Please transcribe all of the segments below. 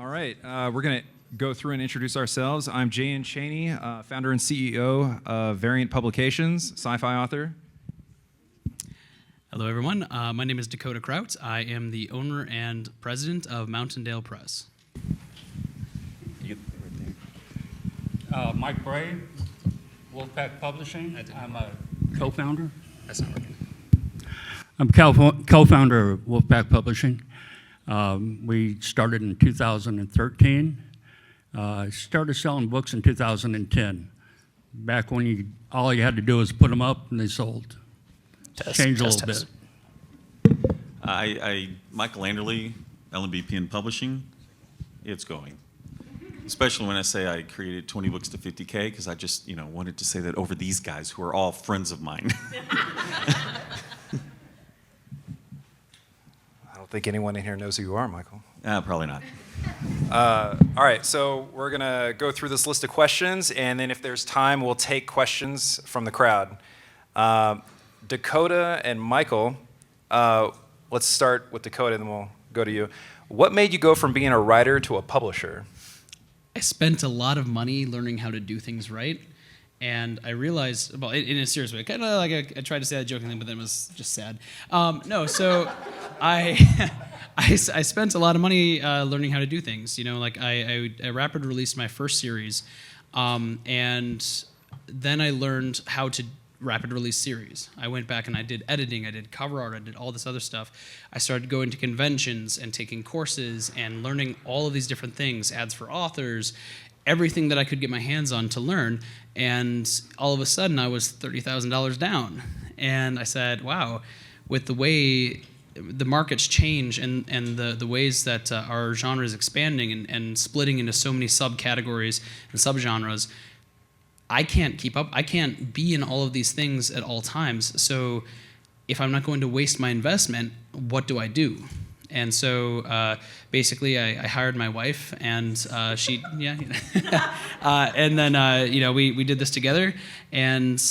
All right, we're going to go through and introduce ourselves. I'm Chaney, founder and CEO of Variant Publications, sci-fi author. Hello, everyone. My name is Dakota Krout. I am the owner and president of Mountaindale Press. Mike Bray, Wolfpack Publishing. I'm a co-founder. That's not working. I'm co-founder of Wolfpack Publishing. We started in 2013. Started selling books in 2010. Back when all you had to do was put them up and they sold. Changed a little bit. Michael Anderle, LMBPN Publishing. It's going. Especially when I say I created 20Books to 50K, because I just, wanted to say that over these guys who are all friends of mine. I don't think anyone in here knows who you are, Michael. Probably not. All right, so we're going to go through this list of questions, and then if there's time, we'll take questions from the crowd. Dakota and Michael, let's start with Dakota, and then we'll go to you. What made you go from being a writer to a publisher? I spent a lot of money learning how to do things right, and I realized, well, in a serious way, kind of like I tried to say that jokingly, but then it was just sad. So I spent a lot of money learning how to do things. I rapid released my first series, and then I learned how to rapid release series. I went back and I did editing, I did cover art, I did all this other stuff. I started going to conventions and taking courses and learning all of these different things, ads for authors, everything that I could get my hands on to learn. And all of a sudden I was $30,000 down. And I said, wow, with the way the markets change and the ways that our genre is expanding and splitting into so many subcategories and subgenres, I can't keep up. I can't be in all of these things at all times. So if I'm not going to waste my investment, what do I do? And so basically I hired my wife, and and then we did this together and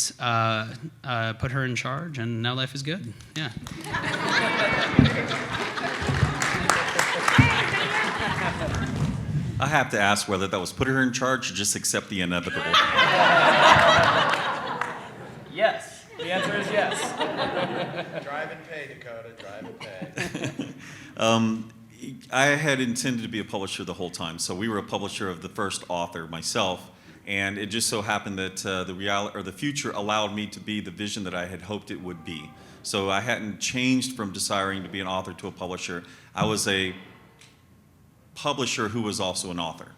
put her in charge, and now life is good. Yeah. I have to ask whether that was put her in charge or just accept the inevitable. Yes. The answer is yes. Drive and pay, Dakota. Drive and pay. I had intended to be a publisher the whole time. So we were a publisher of the first author, myself, and it just so happened that the future allowed me to be the vision that I had hoped it would be. So I hadn't changed from desiring to be an author to a publisher. I was a publisher who was also an author.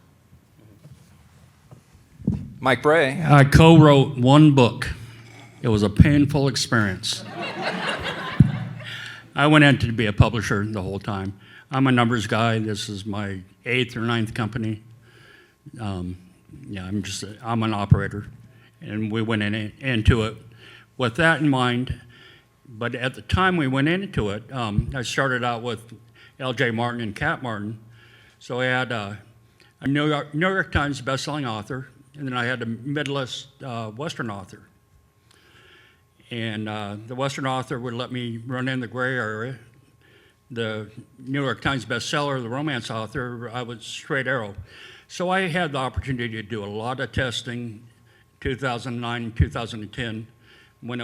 Mike Bray. I co-wrote one book. It was a painful experience. I went in to be a publisher the whole time. I'm a numbers guy. This is my 8th or 9th company. I'm an operator, and we went into it with that in mind. But at the time we went into it, I started out with L.J. Martin and Cat Martin. So I had a New York Times bestselling author, and then I had a Midwest Western author. And the Western author would let me run in the gray area. The New York Times bestseller, the romance author, I was straight arrow. So I had the opportunity to do a lot of testing, 2009, 2010, when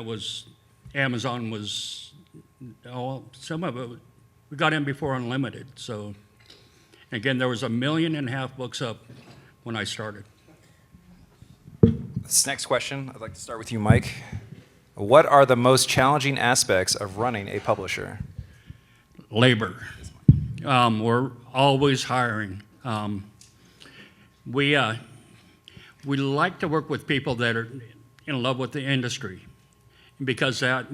Amazon was, some of it, we got in before Unlimited, so. Again, there was 1.5 million books up when I started. This next question, I'd like to start with you, Mike. What are the most challenging aspects of running a publisher? Labor. We're always hiring. We like to work with people that are in love with the industry, because a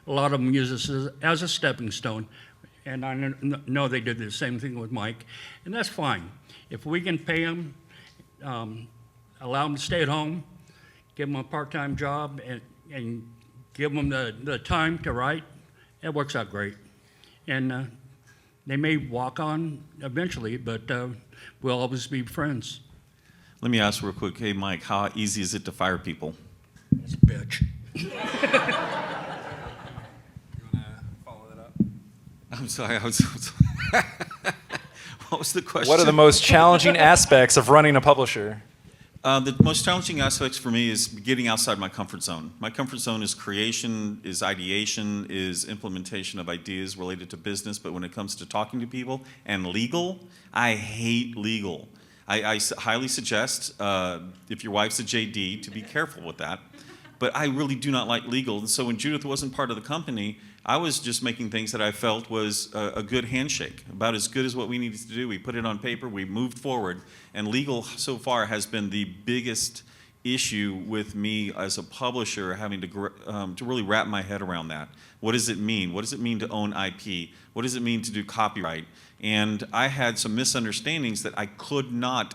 lot of them use this as a stepping stone. And I know they did the same thing with Mike, and that's fine. If we can pay them, allow them to stay at home, give them a part-time job, and give them the time to write, it works out great. And they may walk on eventually, but we'll always be friends. Let me ask real quick, hey Mike, how easy is it to fire people? It's a bitch. Follow that up. I'm sorry, What was the question? What are the most challenging aspects of running a publisher? The most challenging aspects for me is getting outside my comfort zone. My comfort zone is creation, is ideation, is implementation of ideas related to business, but when it comes to talking to people and legal, I hate legal. I highly suggest, if your wife's a JD, to be careful with that. But I really do not like legal. And so when Judith wasn't part of the company, I was just making things that I felt was a good handshake, about as good as what we needed to do. We put it on paper, we moved forward, and legal so far has been the biggest issue with me as a publisher, having to really wrap my head around that. What does it mean? What does it mean to own IP? What does it mean to do copyright? And I had some misunderstandings that I could not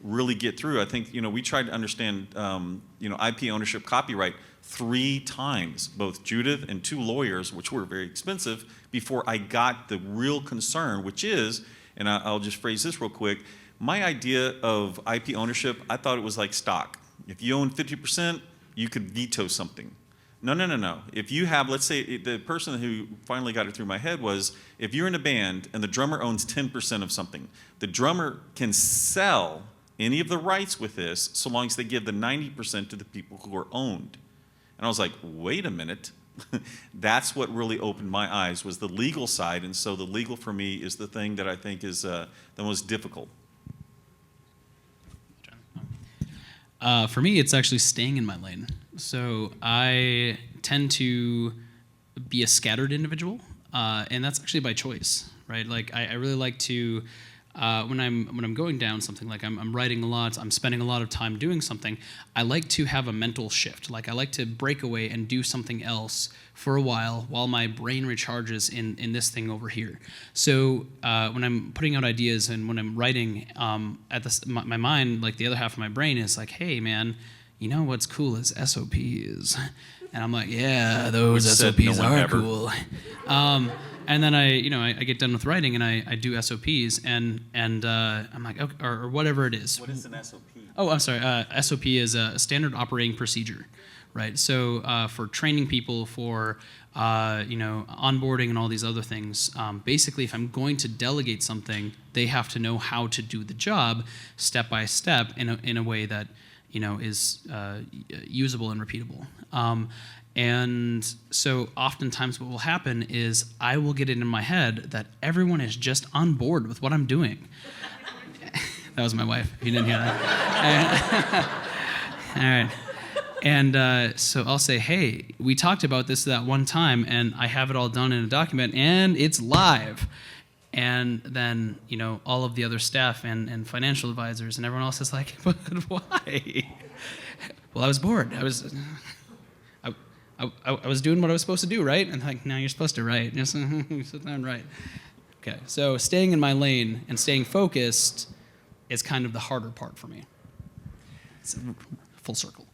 really get through. I think, we tried to understand, IP ownership, copyright 3 times, both Judith and 2 lawyers, which were very expensive, before I got the real concern, which is, and I'll just phrase this real quick, my idea of IP ownership, I thought it was like stock. If you own 50%, you could veto something. No. If you have, let's say, the person who finally got it through my head was, if you're in a band and the drummer owns 10% of something, the drummer can sell any of the rights with this so long as they give the 90% to the people who are owned. And I was like, wait a minute. That's what really opened my eyes, was the legal side. And so the legal for me is the thing that I think is the most difficult. For me, it's actually staying in my lane. So I tend to be a scattered individual, and that's actually by choice, right? Like I really like to, when I'm going down something, like I'm writing a lot, I'm spending a lot of time doing something, I like to have a mental shift. Like I like to break away and do something else for a while my brain recharges in this thing over here. So when I'm putting out ideas and when I'm writing, my mind, like the other half of my brain is like, hey man, you know what's cool is SOPs. And I'm like, yeah, those SOPs are cool. And then I get done with writing and I do SOPs and I'm like, okay, or whatever it is. What is an SOP? Oh, I'm sorry. SOP is a standard operating procedure, right? So for training people, for onboarding and all these other things, basically, if I'm going to delegate something, they have to know how to do the job step by step in a way that is usable and repeatable. And so oftentimes what will happen is I will get it in my head that everyone is just on board with what I'm doing. That was my wife, if you didn't hear that. All right. And so I'll say, hey, we talked about this that one time, and I have it all done in a document, and it's live. And then, all of the other staff and financial advisors and everyone else is like, but why? Well, I was bored. I was doing what I was supposed to do, right? And like, no, you're supposed to write. Just sit down and write. Okay, so staying in my lane and staying focused is kind of the harder part for me. It's full circle.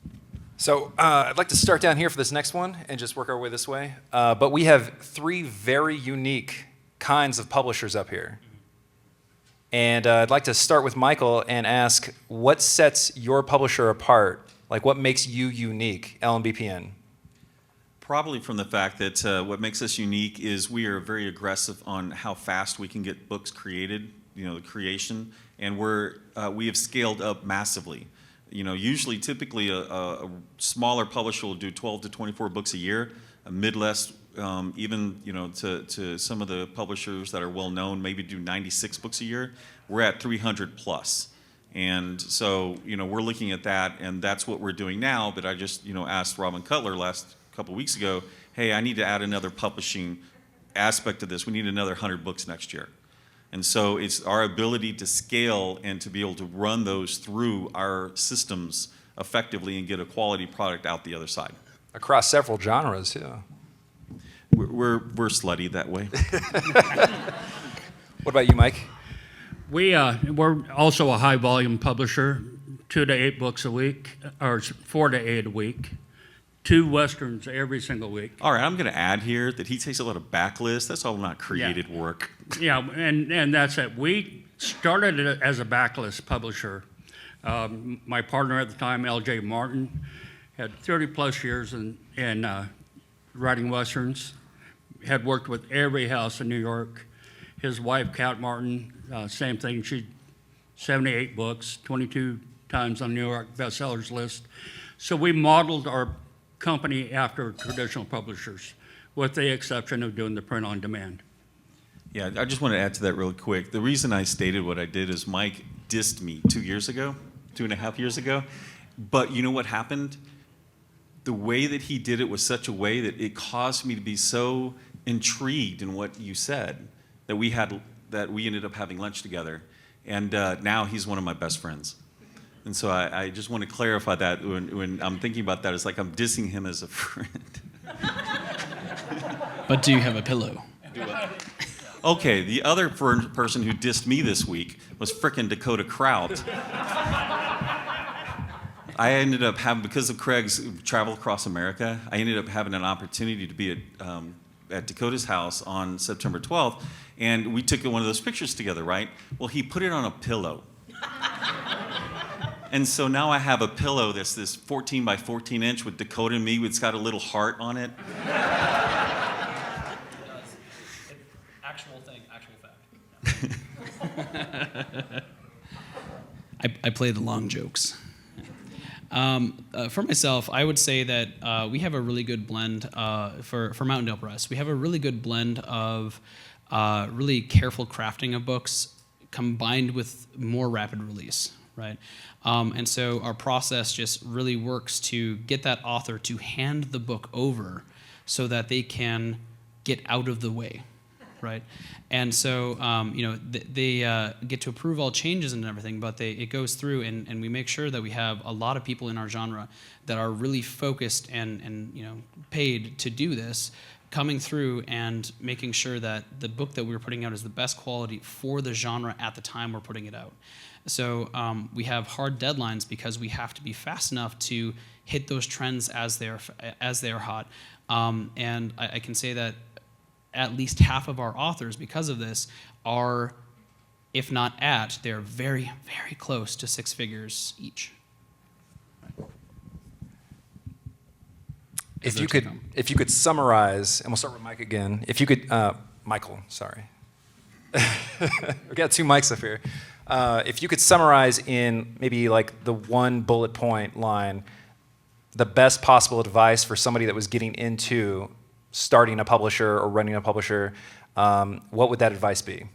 So I'd like to start down here for this next one and just work our way this way. But we have 3 very unique kinds of publishers up here. And I'd like to start with Michael and ask, what sets your publisher apart? Like, what makes you unique, LMBPN? Probably from the fact that what makes us unique is we are very aggressive on how fast we can get books created, the creation, and we have scaled up massively. Usually, typically, a smaller publisher will do 12 to 24 books a year. A Midwest, even to some of the publishers that are well known, maybe do 96 books a year. We're at 300 plus. And so, we're looking at that, and that's what we're doing now. But I just, asked Robin Cutler last couple weeks ago, hey, I need to add another publishing aspect to this. We need another 100 books next year. And so it's our ability to scale and to be able to run those through our systems effectively and get a quality product out the other side. Across several genres, too. We're slutty that way. What about you, Mike? We're also a high volume publisher, 2 to 8 books a week, or 4 to 8 a week. 2 Westerns every single week. All right, I'm going to add here that he takes a lot of backlist. That's all not created work. Yeah, and that's it. We started it as a backlist publisher. My partner at the time, L.J. Martin, had 30 plus years in writing Westerns, had worked with every house in New York, His wife, Kat Martin, same thing. She 78 books, 22 times on the New York bestsellers list. So we modeled our company after traditional publishers, with the exception of doing the print on demand. Yeah, I just want to add to that really quick. The reason I stated what I did is Mike dissed me 2.5 years ago. But you know what happened? The way that he did it was such a way that it caused me to be so intrigued in what you said that we ended up having lunch together. And now he's one of my best friends. And so I just want to clarify that when I'm thinking about that, it's like I'm dissing him as a friend. But do you have a pillow? Okay, the other person who dissed me this week was frickin' Dakota Krout. I ended up having, because of Craig's travel across America, I ended up having an opportunity to be at Dakota's house on September 12th, and we took one of those pictures together, right? Well, he put it on a pillow. And so now I have a pillow that's this 14 by 14 inch with Dakota and me. It's got a little heart on it. Actual fact. I play the long jokes. For myself, I would say that we have a really good blend for Mountaindale Press. We have a really good blend of really careful crafting of books combined with more rapid release, right? And so our process just really works to get that author to hand the book over so that they can get out of the way, right? And so, they get to approve all changes and everything, but it goes through, and we make sure that we have a lot of people in our genre that are really focused and paid to do this, coming through and making sure that the book that we're putting out is the best quality for the genre at the time we're putting it out. So we have hard deadlines because we have to be fast enough to hit those trends as they're hot. And I can say that at least half of our authors, because of this, are, if not they're very, very close to 6 figures each. If you could summarize, and we'll start with Mike again. If you could, Michael, sorry. We got 2 mics up here. If you could summarize in maybe like the 1 bullet point line, the best possible advice for somebody that was getting into starting a publisher or running a publisher, what would that advice be?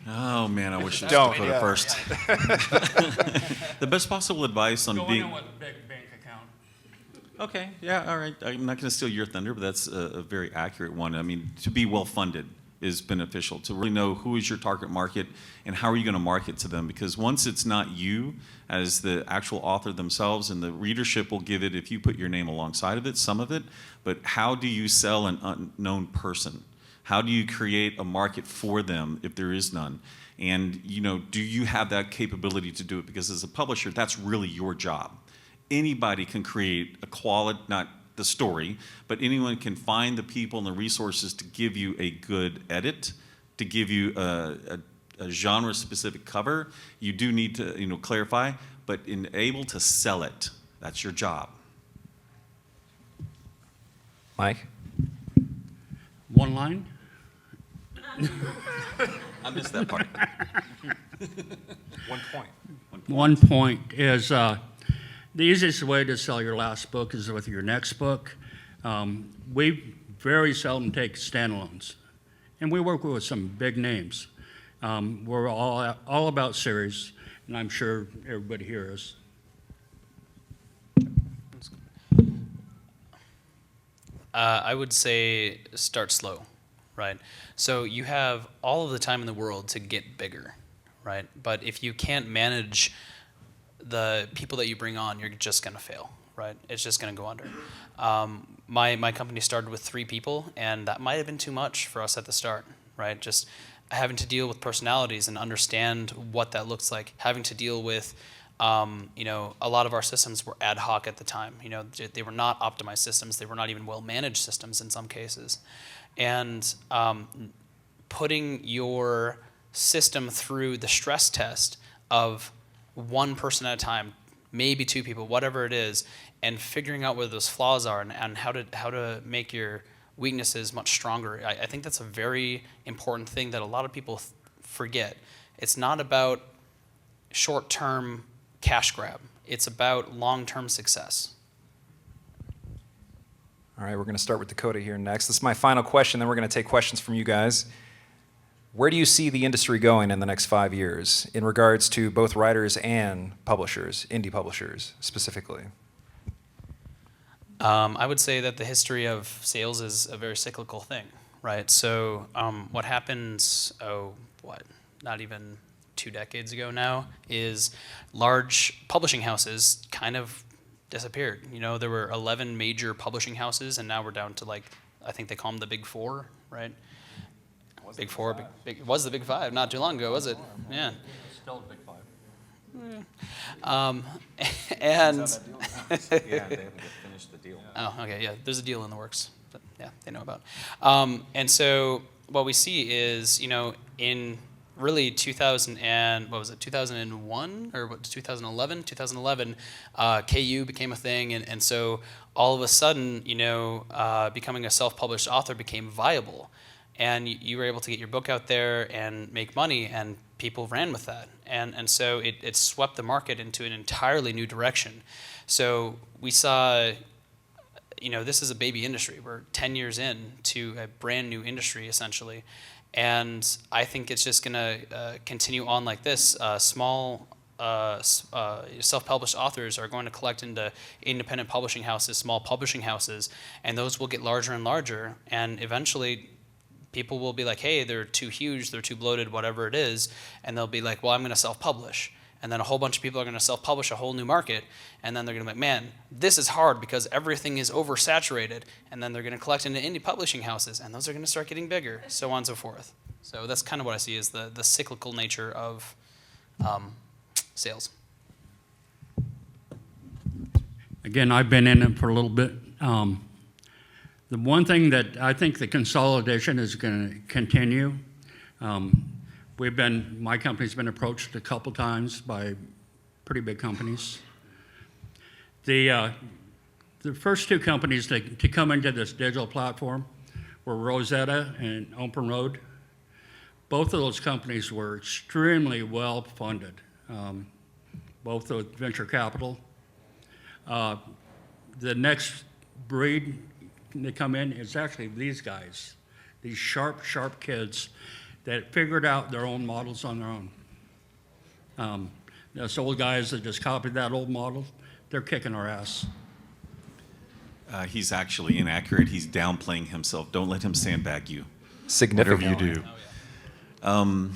Oh man, I wish it was Don't, Dakota yeah. first. The best possible advice on being. with a big bank account. Okay, yeah, all right. I'm not going to steal your thunder, but that's a very accurate one. I mean, to be well funded is beneficial, to really know who is your target market and how are you going to market to them, because once it's not you as the actual author themselves, and the readership will give it if you put your name alongside of it, some of it, but how do you sell an unknown person? How do you create a market for them if there is none? And do you have that capability to do it? Because as a publisher, that's really your job. Anybody can create a quality, not the story, but anyone can find the people and the resources to give you a good edit, to give you a genre-specific cover. You do need to clarify, but able to sell it, that's your job. Mike? 1 line? I missed that part. 1 point. 1 point is the easiest way to sell your last book is with your next book. We very seldom take standalones, and we work with some big names. We're all about series, and I'm sure everybody here is. I would say start slow, right? So you have all of the time in the world to get bigger, right? But if you can't manage the people that you bring on, you're just going to fail, right? It's just going to go under. My company started with 3 people, and that might have been too much for us at the start, right? Just having to deal with personalities and understand what that looks like, having to deal with a lot of our systems were ad hoc at the time. They were not optimized systems. They were not even well-managed systems in some cases. And putting your system through the stress test of 1 person at a time, maybe 2 people, whatever it is, and figuring out where those flaws are and how to make your weaknesses much stronger. I think that's a very important thing that a lot of people forget. It's not about short-term cash grab. It's about long-term success. All right, we're going to start with Dakota here next. This is my final question, then we're going to take questions from you guys. Where do you see the industry going in the next 5 years in regards to both writers and publishers, indie publishers specifically? I would say that the history of sales is a very cyclical thing, right? So what happens, not even 2 decades ago now, is large publishing houses kind of disappeared. You know, there were 11 major publishing houses, and now we're down to I think they call them the Big Four, right? Big Four, it was the Big Five not too long ago, was it? Yeah. Still a Big Five. And Yeah, they haven't finished the deal. oh, okay, yeah, there's a deal in the works, but yeah, they know about. And so what we see is, you know, in really 2001 or 2011? 2011, KU became a thing, and so all of a sudden, you know, becoming a self-published author became viable. And you were able to get your book out there and make money, and people ran with that. And so it swept the market into an entirely new direction. So we saw, you know, this is a baby industry. We're 10 years in to a brand new industry, essentially. And I think it's just going to continue on like this. Small self-published authors are going to collect into independent publishing houses, small publishing houses, and those will get larger and larger. And eventually, people will be like, hey, they're too huge, they're too bloated, whatever it is, and they'll be like, well, I'm going to self-publish. And then a whole bunch of people are going to self-publish a whole new market, and then they're going to be like, man, this is hard because everything is oversaturated, and then they're going to collect into indie publishing houses, and those are going to start getting bigger, so on and so forth. So that's kind of what I see as the cyclical nature of sales. Again, I've been in it for a little bit. The one thing that I think the consolidation is going to continue. My company's been approached a couple times by pretty big companies. The first 2 companies to come into this digital platform were Rosetta and Open Road. Both of those companies were extremely well funded, both with venture capital. The next breed they come in, it's actually these guys, these sharp kids that figured out their own models on their own. Those old guys that just copied that old model, they're kicking our ass. He's actually inaccurate. He's downplaying himself. Don't let him sandbag you. Significantly. Whatever you do.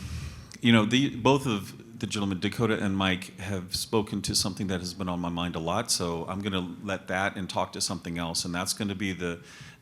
You know, both of the gentlemen, Dakota and Mike, have spoken to something that has been on my mind a lot, so I'm going to let that and talk to something else, and that's going to be the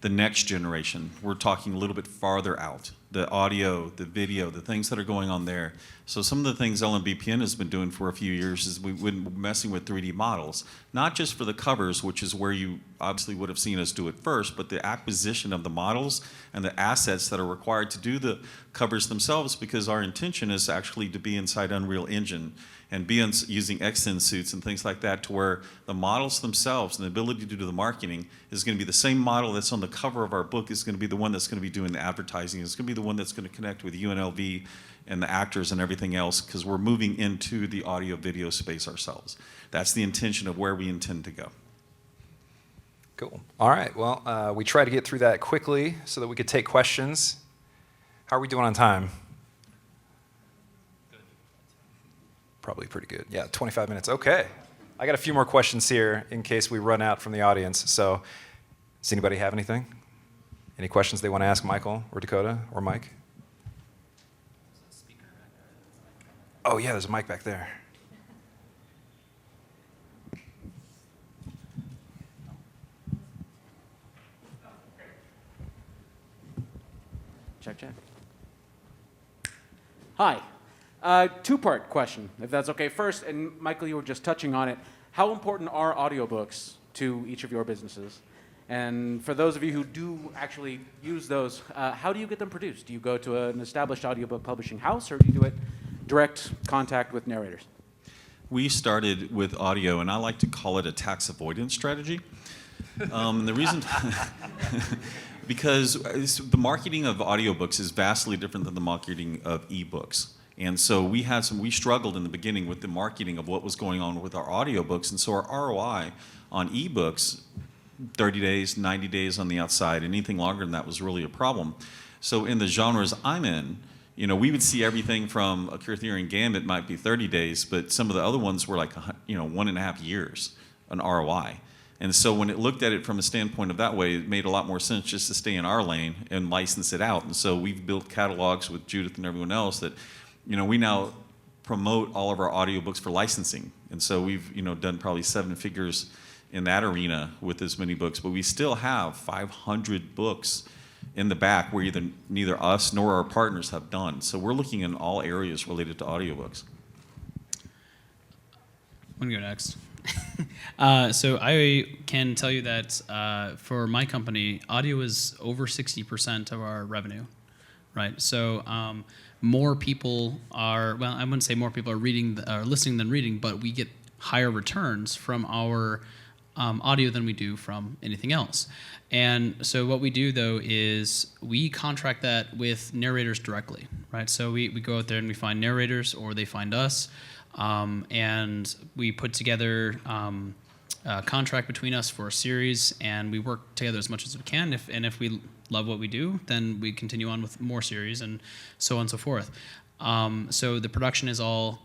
next generation. We're talking a little bit farther out. The audio, the video, the things that are going on there. So some of the things LMBPN has been doing for a few years is we've been messing with 3D models, not just for the covers, which is where you obviously would have seen us do it first, but the acquisition of the models and the assets that are required to do the covers themselves, because our intention is actually to be inside Unreal Engine and be using XN suits and things like that, to where the models themselves and the ability to do the marketing is going to be the same model that's on the cover of our book is going to be the one that's going to be doing the advertising. It's going to be the one that's going to connect with UNLV and the actors and everything else, because we're moving into the audio video space ourselves. That's the intention of where we intend to go. Cool. All right. Well, we tried to get through that quickly so that we could take questions. How are we doing on time? Probably pretty good. Yeah, 25 minutes. Okay. I got a few more questions here in case we run out from the audience. So does anybody have anything? Any questions they want to ask Michael or Dakota or Mike? Oh, yeah, there's a mic back there. Check. Hi. Two-part question, if that's okay. First, and Michael, you were just touching on it, how important are audiobooks to each of your businesses? And for those of you who do actually use those, how do you get them produced? Do you go to an established audiobook publishing house, or do you do it direct contact with narrators? We started with audio, and I like to call it a tax avoidance strategy. The reason Because the marketing of audiobooks is vastly different than the marketing of ebooks. And so we struggled in the beginning with the marketing of what was going on with our audiobooks. And so our ROI on ebooks, 30 days, 90 days on the outside, anything longer than that was really a problem. So in the genres I'm in, we would see everything from A Cure Theory and Gambit might be 30 days, but some of the other ones were like, 1.5 years on ROI. And so when it looked at it from a standpoint of that way, it made a lot more sense just to stay in our lane and license it out. And so we've built catalogs with Judith and everyone else that, we now promote all of our audiobooks for licensing. And so we've, done probably 7 figures in that arena with as many books, but we still have 500 books in the back where neither us nor our partners have done. So we're looking in all areas related to audiobooks. I'm gonna go next. So I can tell you that for my company, audio is over 60% of our revenue, right? So more people are, well, I wouldn't say more people are listening than reading, but we get higher returns from our audio than we do from anything else. And so what we do, though, is we contract that with narrators directly, right? So we go out there and we find narrators, or they find us, and we put together a contract between us for a series, and we work together as much as we can. If we love what we do, then we continue on with more series, and so on and so forth. So the production is all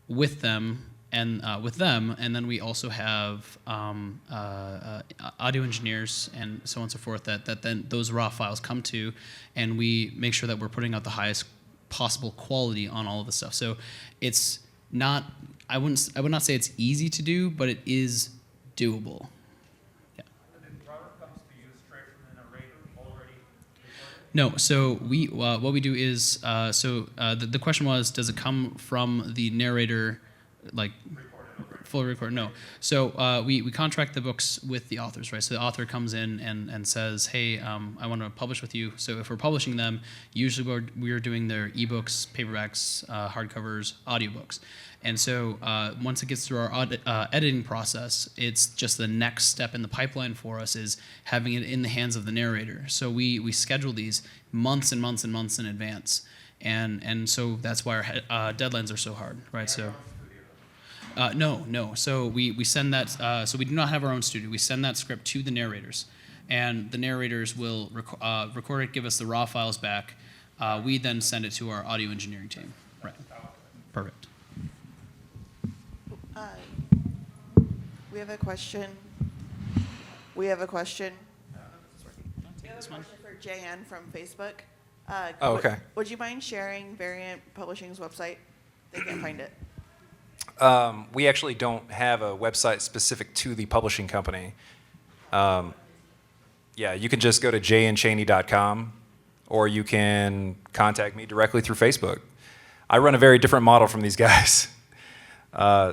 with them, and then we also have audio engineers and so on and so forth that then those raw files come to, and we make sure that we're putting out the highest possible quality on all of the stuff. So it's not, I would not say it's easy to do, but it is doable. Yeah. And then product comes to you straight from the narrator already recorded? No, so what we do is the question was, does it come from the narrator, like full record? No. So we contract the books with the authors, right? So the author comes in and says, hey, I want to publish with you. So if we're publishing them, usually we're doing their ebooks, paperbacks, hardcovers, audiobooks. And so once it gets through our editing process, it's just the next step in the pipeline for us is having it in the hands of the narrator. So we schedule these months and months and months in advance. And so that's why our deadlines are so hard, right? So. No. So we send that. So we do not have our own studio. We send that script to the narrators, and the narrators will record it, give us the raw files back. We then send it to our audio engineering team. Right. Perfect. We have a question. We have a question for JN from Facebook. Oh, okay. Would you mind sharing Variant Publishing's website? They can't find it. We actually don't have a website specific to the publishing company. Yeah, you can just go to jandchaney.com, or you can contact me directly through Facebook. I run a very different model from these guys.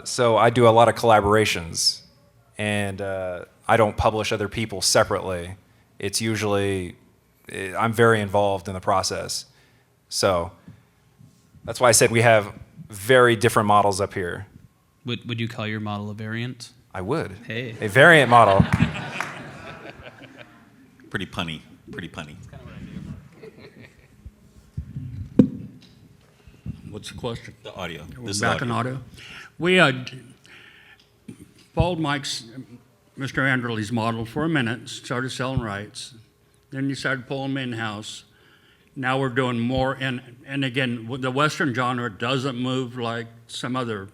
So I do a lot of collaborations, and I don't publish other people separately. It's usually, I'm very involved in the process. So that's why I said we have very different models up here. Would you call your model a variant? I would. Hey. A variant model. Pretty punny. Pretty punny. What's the question? The audio. We're This is back in audio. We followed Mike's, Mr. Anderle's model for a minute, started selling rights. Then you started pulling them in-house. Now we're doing more, and again, the Western genre doesn't move like some other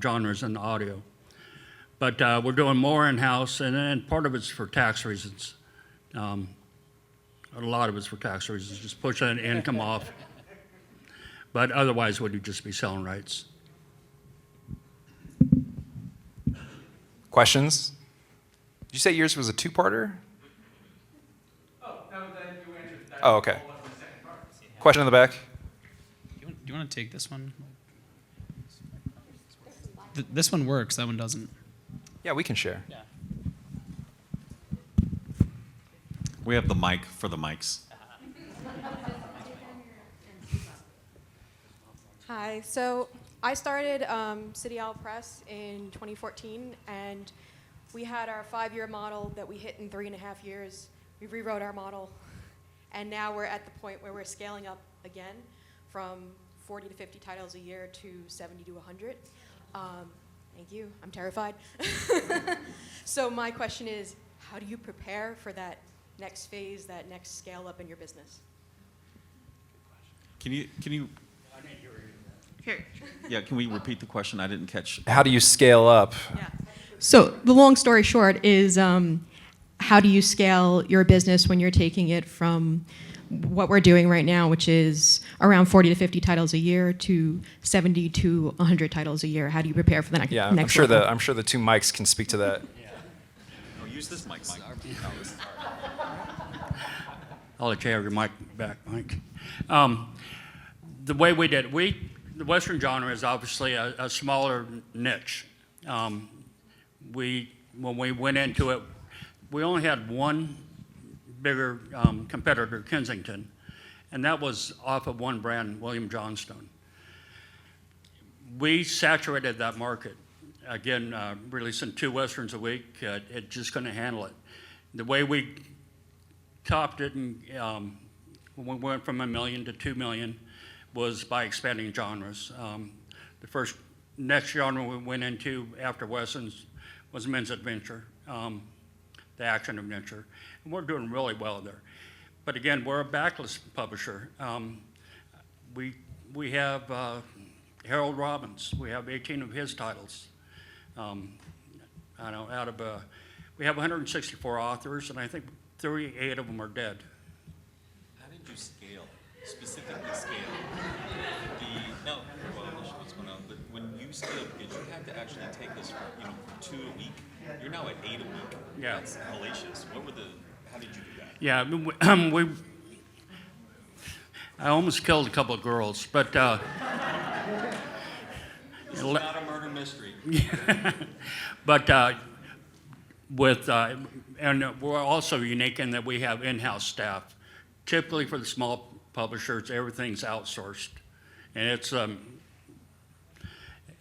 genres in audio. But we're doing more in-house, and then part of it's for tax reasons. A lot of it's for tax reasons, just pushing the income off. But otherwise, we'd just be selling rights. Questions? Did you say yours was a two-parter? Oh, no, then you answered that. Oh, okay. What was the second part? Question in the back? Do you want to take this one? This one works. That one doesn't. Yeah, we can share. Yeah. We have the mic for the mics. Hi. So I started City Owl Press in 2014, and we had our 5-year model that we hit in 3.5 years. We rewrote our model, And now we're at the point where we're scaling up again from 40 to 50 titles a year to 70 to 100. Thank you. I'm terrified. So my question is, how do you prepare for that next phase, that next scale up in your business? Can you? Here. Yeah. Can we repeat the question? I didn't catch. How do you scale up? Yeah. So the long story short is, how do you scale your business when you're taking it from what we're doing right now, which is around 40 to 50 titles a year, to 70 to 100 titles a year? How do you prepare for the next? Yeah, next I'm level? sure the two mics can speak to that. Oh, use this mic, Mike. I'll let you have your mic back, Mike. The way we did it, the Western genre is obviously a smaller niche. When we went into it, we only had one bigger competitor, Kensington, and that was off of one brand, William Johnstone. We saturated that market. Again, releasing 2 Westerns a week, it just couldn't handle it. The way we topped it, and when we went from $1 million to $2 million, was by expanding genres. The next genre we went into after Westerns was men's adventure, the action adventure, and we're doing really well there. But again, we're a backlist publisher. We have Harold Robbins. We have 18 of his titles. I know we have 164 authors, and I think 38 of them are dead. How did you scale? Specifically scale? What's going on? But when you scaled, did you have to actually take this from 2 a week? You're now at 8 a week. Yeah. That's hellacious. How did you do that? Yeah, I almost killed a couple of girls, but This is not a murder mystery. but and we're also unique in that we have in-house staff. Typically for the small publishers, everything's outsourced, and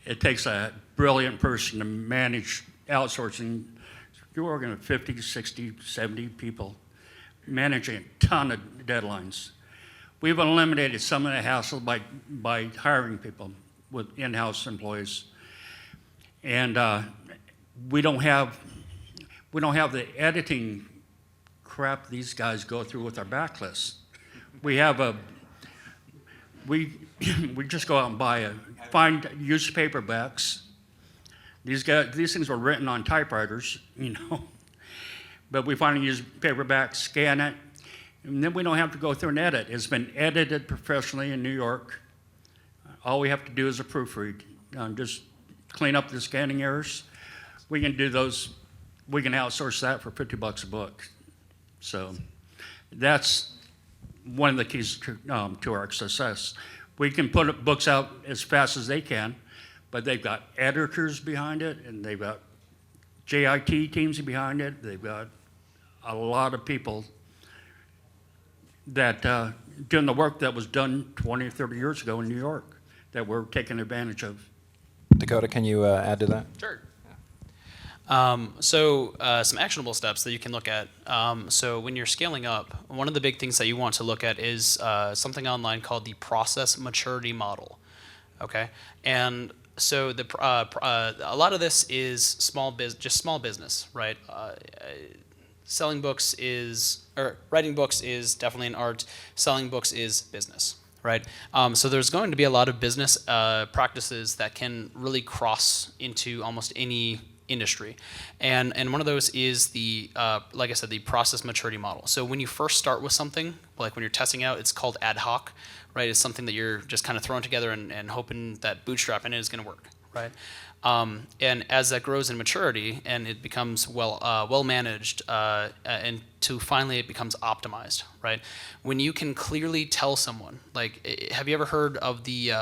it takes a brilliant person to manage outsourcing. You're working with 50, 60, 70 people, managing a ton of deadlines. We've eliminated some of the hassle by hiring people with in-house employees, and we don't have the editing crap these guys go through with our backlists. We just go out and find used paperbacks. These things were written on typewriters, but we find a used paperback, scan it, and then we don't have to go through and edit. It's been edited professionally in New York. All we have to do is a proofread, just clean up the scanning errors. We can do those. We can outsource that for $50 a book. So that's one of the keys to our success. We can put books out as fast as they can, but they've got editors behind it, and they've got JIT teams behind it. They've got a lot of people that doing the work that was done 20 or 30 years ago in New York that we're taking advantage of. Dakota, can you add to that? Sure. Some actionable steps that you can look at. So when you're scaling up, one of the big things that you want to look at is something online called the process maturity model. Okay, and so a lot of this is small business, right? Selling books writing books is definitely an art. Selling books is business, right? So there's going to be a lot of business practices that can really cross into almost any industry, and one of those is like I said, the process maturity model. So when you first start with something, like when you're testing out, it's called ad hoc, right? It's something that you're just kind of throwing together and hoping that bootstrapping it is going to work, right? And as that grows in maturity and it becomes well managed, and to finally it becomes optimized, right? When you can clearly tell someone, like, have you ever heard of the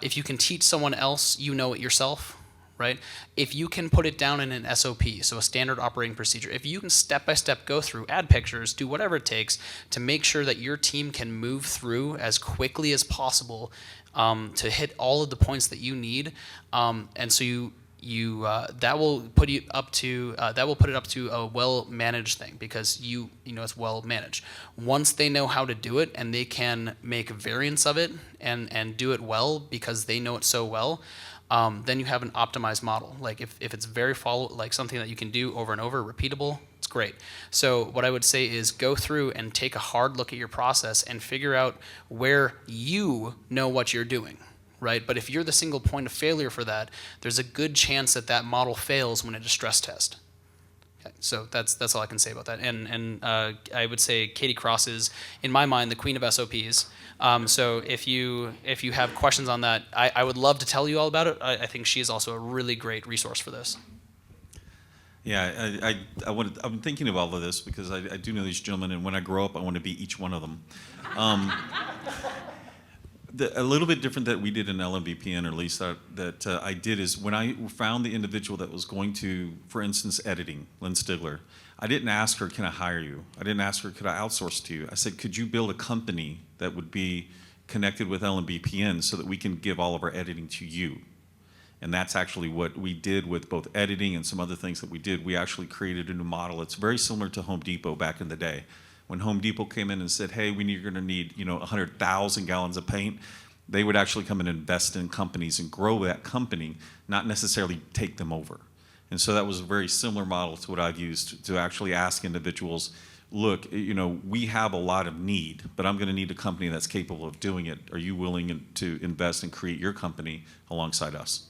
if you can teach someone else, you know it yourself? Right? If you can put it down in an SOP, so a standard operating procedure, if you can step by step go through, add pictures, do whatever it takes to make sure that your team can move through as quickly as possible to hit all of the points that you need, and so that will put it up to a well managed thing, because it's well managed. Once they know how to do it and they can make variants of it and do it well because they know it so well, then you have an optimized model. Like if it's very like something that you can do over and over, repeatable, it's great. So what I would say is go through and take a hard look at your process and figure out where you know what you're doing. Right? But if you're the single point of failure for that, there's a good chance that model fails when it is stress test. Okay, so that's all I can say about that. And I would say Katie Cross is, in my mind, the queen of SOPs. So if you have questions on that, I would love to tell you all about it. I think she is also a really great resource for this. Yeah, I'm thinking of all of this because I do know these gentlemen, and when I grow up, I want to be each one of them. A little bit different that we did in LMBPN, or at least that I did, is when I found the individual that was going to, for instance, editing, Lynn Stigler, I didn't ask her, can I hire you? I didn't ask her, could I outsource to you? I said, could you build a company that would be connected with LMBPN so that we can give all of our editing to you? And that's actually what we did with both editing and some other things that we did. We actually created a new model. It's very similar to Home Depot back in the day. When Home Depot came in and said, hey, you're going to need 100,000 gallons of paint, they would actually come and invest in companies and grow that company, not necessarily take them over. And so that was a very similar model to what I've used to actually ask individuals, look, we have a lot of need, but I'm going to need a company that's capable of doing it. Are you willing to invest and create your company alongside us?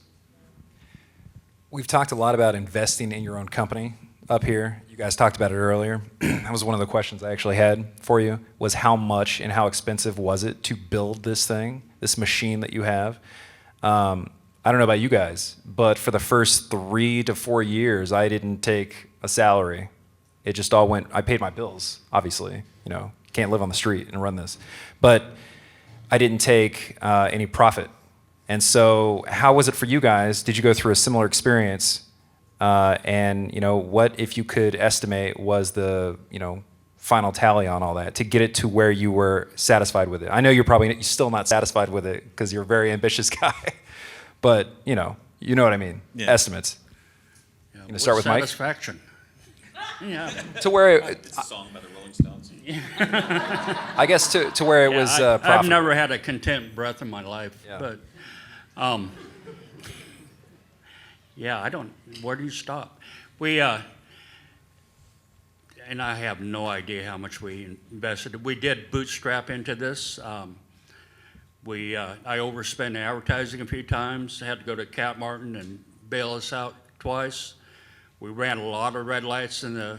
We've talked a lot about investing in your own company up here. You guys talked about it earlier. That was one of the questions I actually had for you, was how much and how expensive was it to build this thing, this machine that you have? I don't know about you guys, but for the first 3 to 4 years, I didn't take a salary. It just all went, I paid my bills, obviously. Can't live on the street and run this. But I didn't take any profit. And so how was it for you guys? Did you go through a similar experience? And what, if you could estimate, was the final tally on all that to get it to where you were satisfied with it? I know you're still not satisfied with it because you're a very ambitious guy, but you know what I mean. Yeah. Estimates. Yeah, You gonna start with Mike? Satisfaction. Yeah. To where It's a song by the Rolling Stones. I guess to where it was profitable. I've never had a content breath in my life, Yeah. but I don't. Where do you stop? We and I have no idea how much we invested. We did bootstrap into this. I overspent advertising a few times. I had to go to Cap Martin and bail us out twice. We ran a lot of red lights in the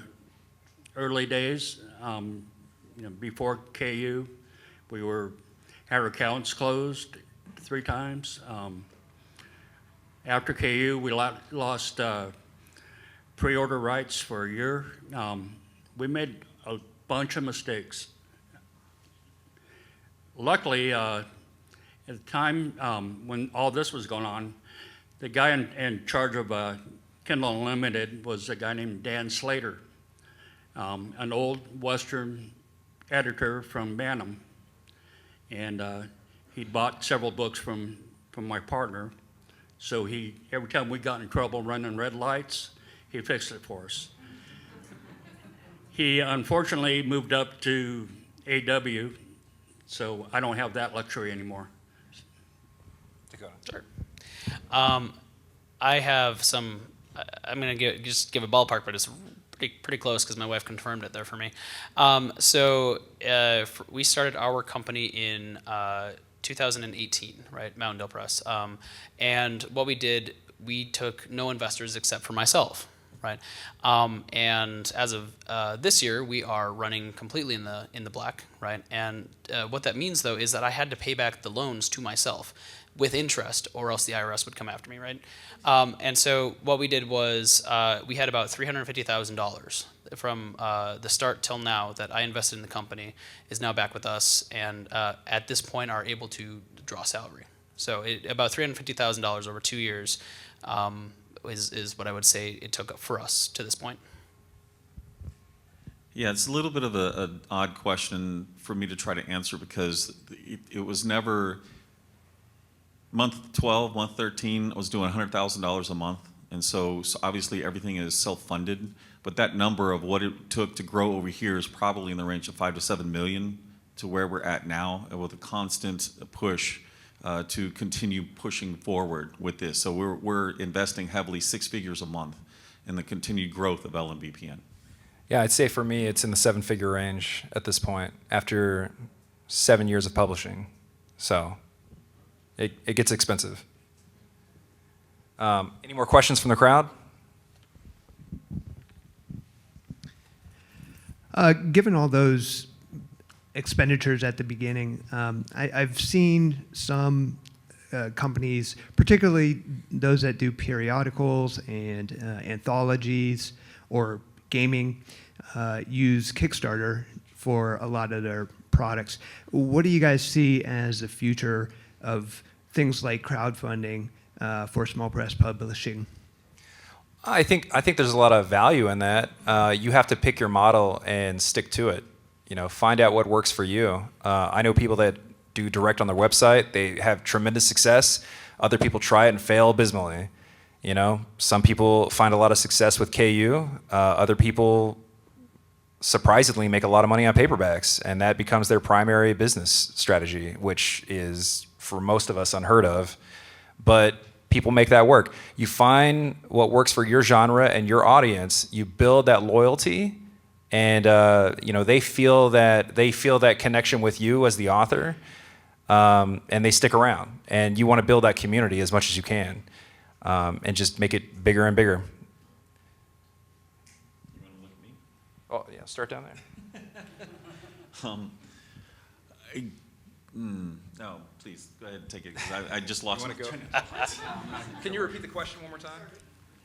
early days. Before KU, we had our accounts closed 3 times. After KU, we lost pre-order rights for a year. We made a bunch of mistakes. Luckily, at the time when all this was going on, the guy in charge of Kindle Unlimited was a guy named Dan Slater, an old Western editor from Bantam. And he'd bought several books from my partner. So every time we got in trouble running red lights, he fixed it for us. He unfortunately moved up to AW, so I don't have that luxury anymore. Dakota. Sure. I have some. I'm gonna just give a ballpark, but it's pretty close because my wife confirmed it there for me. We started our company in 2018, right? Mountain Dale Press. And what we did, we took no investors except for myself, right? And as of this year, we are running completely in the black, right? And what that means, though, is that I had to pay back the loans to myself with interest, or else the IRS would come after me, right? And so what we did was we had about $350,000 from the start till now that I invested in the company is now back with us, and at this point are able to draw salary. So about $350,000 over 2 years is what I would say it took for us to this point. Yeah, it's a little bit of an odd question for me to try to answer because it was never month 12, month 13. I was doing $100,000 a month And so obviously everything is self-funded, but that number of what it took to grow over here is probably in the range of 5 to 7 million to where we're at now, and with a constant push to continue pushing forward with this. So we're investing heavily, 6 figures a month, in the continued growth of LMBPN. Yeah, I'd say for me, it's in the 7-figure range at this point after 7 years of publishing. So it gets expensive. Any more questions from the crowd? Given all those expenditures at the beginning, I've seen some companies, particularly those that do periodicals and anthologies or gaming, use Kickstarter for a lot of their products. What do you guys see as the future of things like crowdfunding for small press publishing? I think there's a lot of value in that. You have to pick your model and stick to it. You know, find out what works for you. I know people that do direct on their website. They have tremendous success. Other people try it and fail abysmally. You know, some people find a lot of success with KU. Other people surprisingly make a lot of money on paperbacks, and that becomes their primary business strategy, which is for most of us unheard of. But people make that work. You find what works for your genre and your audience. You build that loyalty, and you know, they feel that connection with you as the author, and they stick around. And you want to build that community as much as you can, and just make it bigger and bigger. You want to look at me? Oh yeah, start down there. No, please go ahead and take it, because I just lost. You wanna go? Can you repeat the question one more time?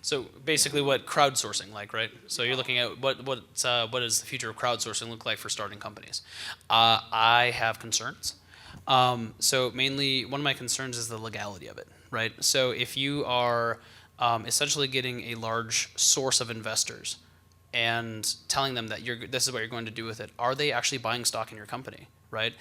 So basically, what crowdsourcing like, right? So you're looking at what does the future of crowdsourcing look like for starting companies? I have concerns. So mainly, one of my concerns is the legality of it, right? So if you are essentially getting a large source of investors and telling them that this is what you're going to do with it, are they actually buying stock in your company, right?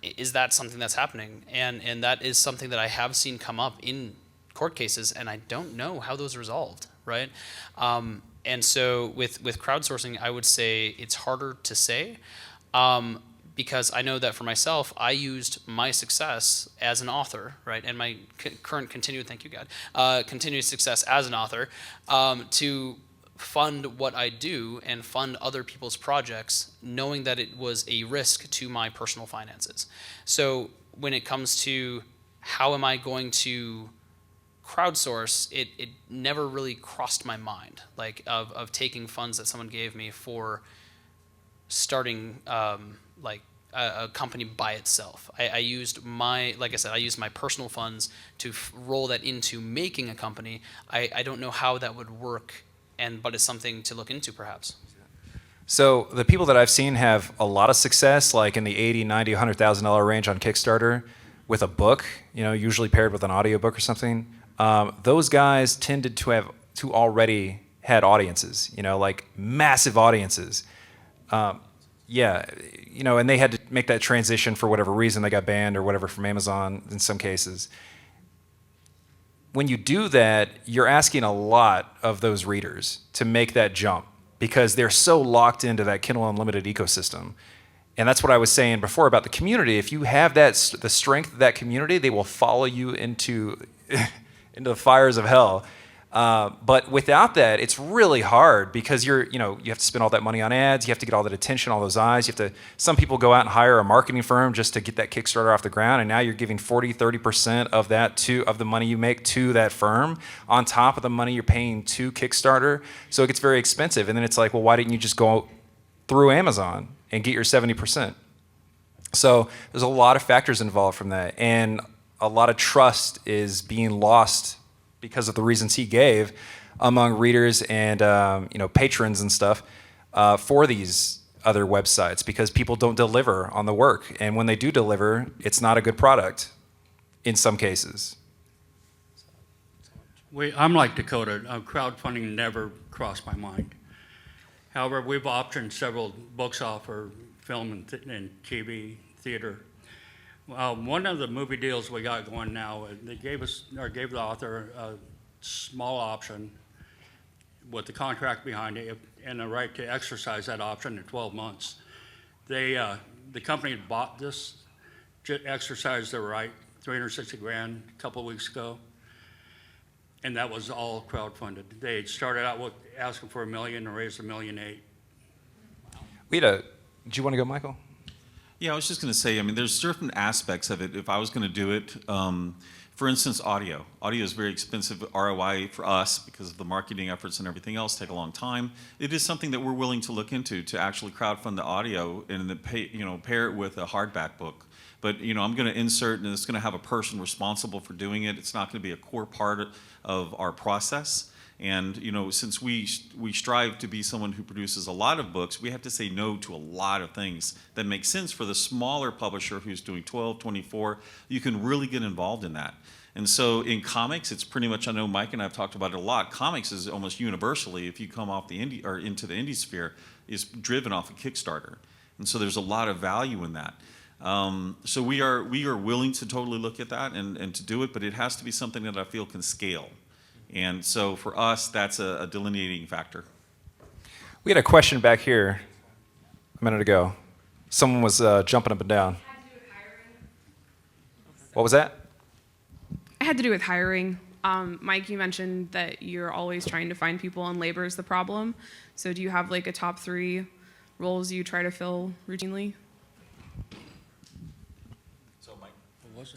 Is that something that's happening? And that is something that I have seen come up in court cases, and I don't know how those resolved, right? And so with crowdsourcing, I would say it's harder to say, because I know that for myself, I used my success as an author, right, and my current continued, thank you God, continued success as an author to fund what I do and fund other people's projects, knowing that it was a risk to my personal finances. So when it comes to how am I going to crowdsource, it never really crossed my mind, like of taking funds that someone gave me for starting like a company by itself. I used my personal funds to roll that into making a company. I don't know how that would work, but it's something to look into perhaps. So the people that I've seen have a lot of success, like in the $80,000, $90,000, $100,000 range on Kickstarter with a book, you know, usually paired with an audiobook or something. Those guys tended to have already had audiences, you know, like massive audiences. Yeah, you know, and they had to make that transition for whatever reason. They got banned or whatever from Amazon in some cases. When you do that, you're asking a lot of those readers to make that jump because they're so locked into that Kindle Unlimited ecosystem. And that's what I was saying before about the community. If you have the strength of that community, they will follow you into the fires of hell. But without that, it's really hard because you have to spend all that money on ads. You have to get all that attention, all those eyes. Some people go out and hire a marketing firm just to get that Kickstarter off the ground. And now you're giving 40, 30% of the money you make to that firm on top of the money you're paying to Kickstarter. So it gets very expensive. And then it's like, well, why didn't you just go through Amazon and get your 70%? So there's a lot of factors involved from that. And a lot of trust is being lost because of the reasons he gave among readers and patrons and stuff for these other websites because people don't deliver on the work. And when they do deliver, it's not a good product in some cases. I'm like Dakota. Crowdfunding never crossed my mind. However, we've optioned several books off for film and TV, theater. One of the movie deals we got going now, they gave the author small option with the contract behind it and the right to exercise that option in 12 months. The company that bought this just exercised their right, 360 grand a couple of weeks ago, and that was all crowdfunded. They had started out with asking for $1 million and raised $1.8 million. Do you want to go, Michael? Yeah, I was just going to say, I mean, there's certain aspects of it. If I was going to do it, for instance, audio. Audio is very expensive ROI for us because of the marketing efforts and everything else take a long time. It is something that we're willing to look into to actually crowdfund the audio and then pair it with a hardback book. But I'm going to insert, and it's going to have a person responsible for doing it. It's not going to be a core part of our process. And since we strive to be someone who produces a lot of books, we have to say no to a lot of things that make sense for the smaller publisher who's doing 12, 24. You can really get involved in that. And so in comics, it's pretty much, I know Mike and I have talked about it a lot, comics is almost universally, if you come off the indie or into the indie sphere, is driven off of Kickstarter. And so there's a lot of value in that. So we are willing to totally look at that and to do it, but it has to be something that I feel can scale. And so for us, that's a delineating factor. We had a question back here a minute ago. Someone was jumping up and down. What was that? It had to do with hiring. Mike, you mentioned that you're always trying to find people and labor is the problem. So do you have like a top 3 roles you try to fill routinely? So Mike,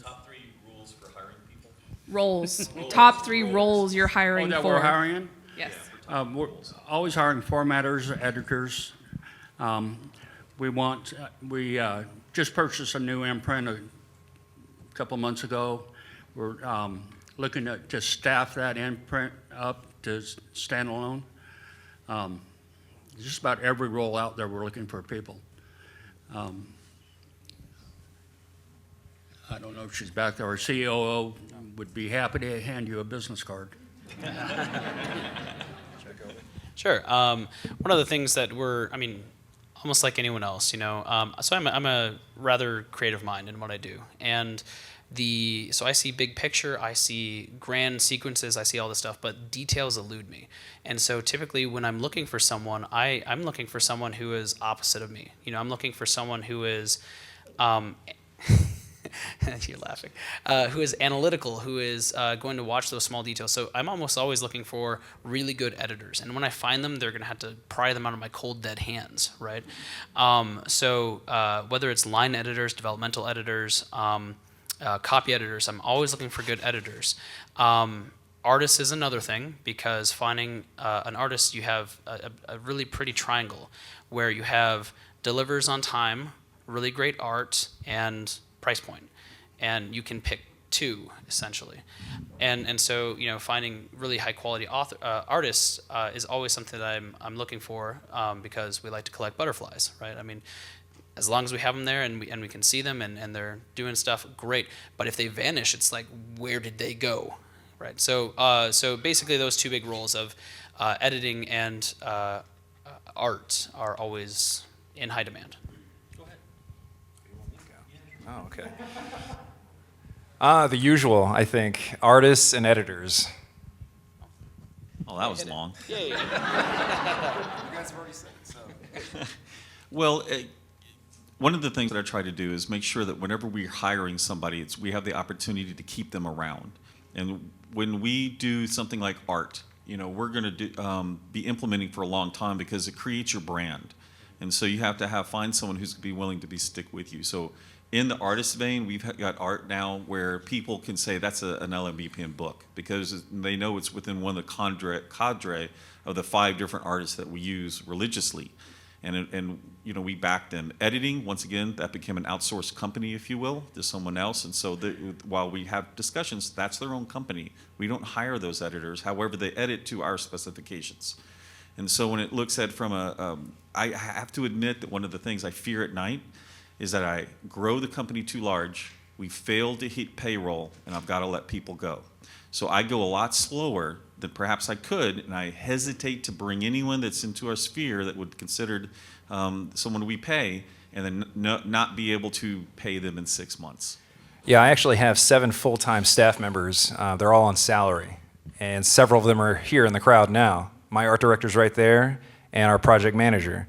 top 3 rules for hiring people? Roles. Top 3 roles you're hiring that for. we're hiring in? Yes. We're always hiring formatters, editors. We just purchased a new imprint a couple months ago. We're looking to staff that imprint up to standalone. Just about every role out there, we're looking for people. I don't know if she's back there. Our COO would be happy to hand you a business card. Sure. One of the things that almost like anyone else, so I'm a rather creative mind in what I do. And so I see big picture, I see grand sequences, I see all this stuff, but details elude me. And so typically when I'm looking for someone, I'm looking for someone who is opposite of me. I'm looking for someone who is, you're laughing, who is analytical, who is going to watch those small details. So I'm almost always looking for really good editors. And when I find them, they're going to have to pry them out of my cold, dead hands, right? So whether it's line editors, developmental editors, copy editors, I'm always looking for good editors. Artists is another thing, because finding an artist, you have a really pretty triangle where you have delivers on time, really great art, and price point. And you can pick 2, essentially. And so, finding really high quality artists is always something that I'm looking for, because we like to collect butterflies, right? I mean, as long as we have them there and we can see them and they're doing stuff, great. But if they vanish, it's like, where did they go, right? So basically those 2 big roles of editing and art are always in high demand. Go ahead. Oh, okay. The usual, I think, artists and editors. Oh, that was long. Yay. You guys have already said it, so. Well, one of the things that I try to do is make sure that whenever we're hiring somebody, we have the opportunity to keep them around. And when we do something like art, we're going to be implementing for a long time, because it creates your brand. And so you have to find someone who's going to be willing to stick with you. So in the artist vein, we've got art now where people can say that's an LMBPN book, because they know it's within one of the cadre of the 5 different artists that we use religiously. And we back them. Editing, once again, that became an outsourced company, if you will, to someone else. And so while we have discussions, that's their own company. We don't hire those editors. However, they edit to our specifications. And so when it looks at I have to admit that one of the things I fear at night is that I grow the company too large, we fail to hit payroll, and I've got to let people go. So I go a lot slower than perhaps I could, and I hesitate to bring anyone that's into our sphere that would consider someone we pay, and then not be able to pay them in 6 months. Yeah, I actually have 7 full-time staff members. They're all on salary. and several of them are here in the crowd now. My art director's right there, and our project manager.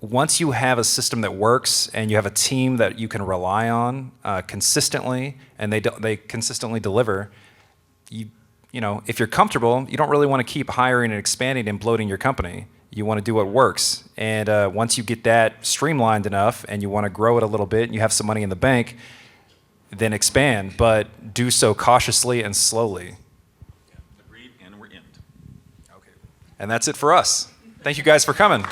Once you have a system that works and you have a team that you can rely on consistently, and they consistently deliver, you know, if you're comfortable, you don't really want to keep hiring and expanding and bloating your company. You want to do what works. And once you get that streamlined enough and you want to grow it a little bit and you have some money in the bank, then expand, but do so cautiously and slowly. Agreed, and we're in. Okay. And that's it for us. Thank you guys for coming.